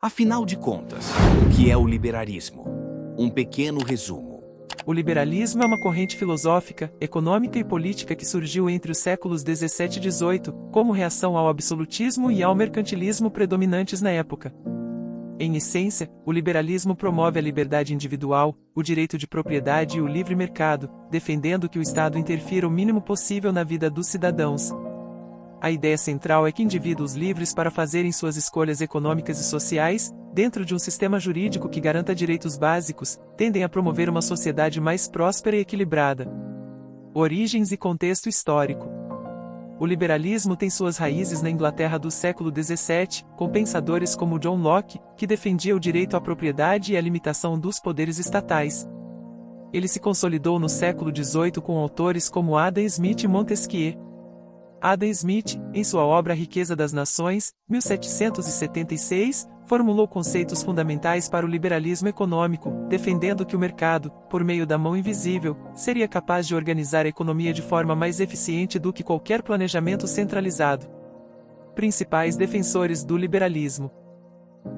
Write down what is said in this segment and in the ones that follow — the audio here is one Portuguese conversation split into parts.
Afinal de contas, o que é o liberalismo? Um pequeno resumo. O liberalismo é uma corrente filosófica, econômica e política que surgiu entre os séculos 17 e 18, como reação ao absolutismo e ao mercantilismo predominantes na época. Em essência, o liberalismo promove a liberdade individual, o direito de propriedade e o livre mercado, defendendo que o Estado interfira o mínimo possível na vida dos cidadãos. A ideia central é que indivíduos livres para fazerem suas escolhas econômicas e sociais, dentro de um sistema jurídico que garanta direitos básicos, tendem a promover uma sociedade mais próspera e equilibrada. Origens e contexto histórico. O liberalismo tem suas raízes na Inglaterra do século XVII, com pensadores como John Locke, que defendia o direito à propriedade e a limitação dos poderes estatais. Ele se consolidou no século XVIII com autores como Adam Smith e Montesquieu. Adam Smith, em sua obra A Riqueza das Nações, 1776, formulou conceitos fundamentais para o liberalismo econômico, defendendo que o mercado, por meio da mão invisível, seria capaz de organizar a economia de forma mais eficiente do que qualquer planejamento centralizado. Principais defensores do liberalismo.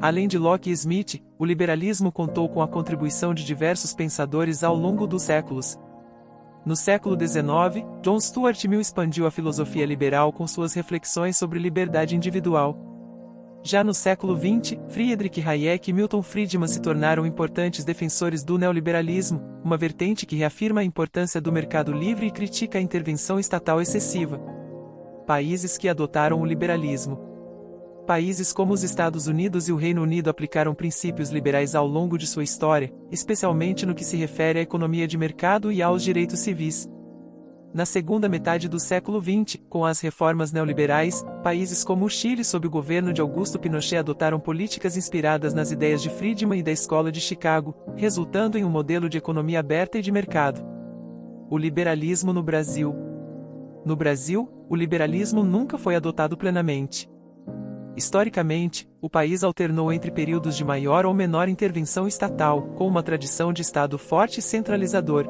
Além de Locke e Smith, o liberalismo contou com a contribuição de diversos pensadores ao longo dos séculos. No século XIX, John Stuart Mill expandiu a filosofia liberal com suas reflexões sobre liberdade individual. Já no século XX, Friedrich Hayek e Milton Friedman se tornaram importantes defensores do neoliberalismo, uma vertente que reafirma a importância do mercado livre e critica a intervenção estatal excessiva. Países que adotaram o liberalismo. Países como os Estados Unidos e o Reino Unido aplicaram princípios liberais ao longo de sua história, especialmente no que se refere à economia de mercado e aos direitos civis. Na segunda metade do século XX, com as reformas neoliberais, países como o Chile sob o governo de Augusto Pinochet adotaram políticas inspiradas nas ideias de Friedman e da Escola de Chicago, resultando em um modelo de economia aberta e de mercado. O liberalismo no Brasil. No Brasil, o liberalismo nunca foi adotado plenamente. Historicamente, o país alternou entre períodos de maior ou menor intervenção estatal, com uma tradição de Estado forte e centralizador.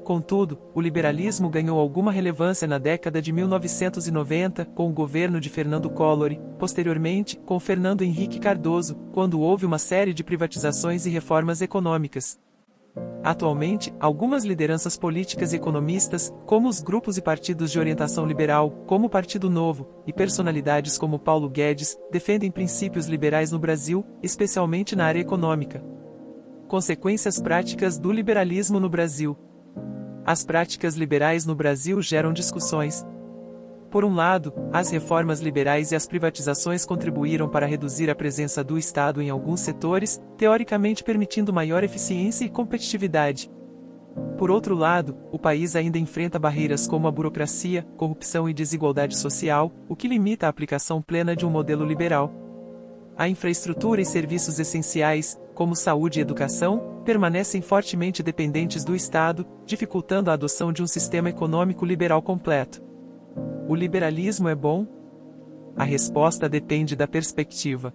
Contudo, o liberalismo ganhou alguma relevância na década de 1990, com o governo de Fernando Collor e, posteriormente, com Fernando Henrique Cardoso, quando houve uma série de privatizações e reformas econômicas. Atualmente, algumas lideranças políticas e economistas, como os grupos e partidos de orientação liberal, como o Partido Novo, e personalidades como Paulo Guedes, defendem princípios liberais no Brasil, especialmente na área econômica. Consequências práticas do liberalismo no Brasil. As práticas liberais no Brasil geram discussões. Por um lado, as reformas liberais e as privatizações contribuíram para reduzir a presença do Estado em alguns setores, teoricamente permitindo maior eficiência e competitividade. Por outro lado, o país ainda enfrenta barreiras como a burocracia, corrupção e desigualdade social, o que limita a aplicação plena de um modelo liberal. A infraestrutura e serviços essenciais, como saúde e educação, permanecem fortemente dependentes do Estado, dificultando a adoção de um sistema econômico liberal completo. O liberalismo é bom? A resposta depende da perspectiva.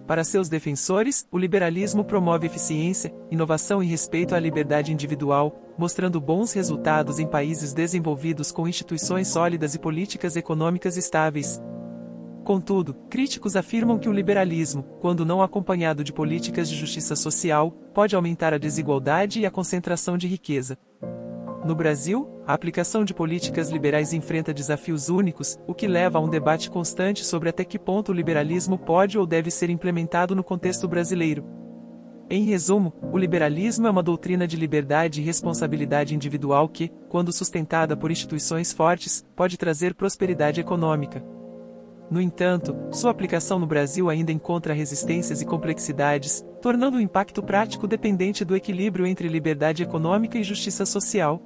Para seus defensores, o liberalismo promove eficiência, inovação e respeito à liberdade individual, mostrando bons resultados em países desenvolvidos com instituições sólidas e políticas econômicas estáveis. Contudo, críticos afirmam que o liberalismo, quando não acompanhado de políticas de justiça social, pode aumentar a desigualdade e a concentração de riqueza. No Brasil, a aplicação de políticas liberais enfrenta desafios únicos, o que leva a um debate constante sobre até que ponto o liberalismo pode ou deve ser implementado no contexto brasileiro. Em resumo, o liberalismo é uma doutrina de liberdade e responsabilidade individual que, quando sustentada por instituições fortes, pode trazer prosperidade econômica. No entanto, sua aplicação no Brasil ainda encontra resistências e complexidades, tornando o impacto prático dependente do equilíbrio entre liberdade econômica e justiça social.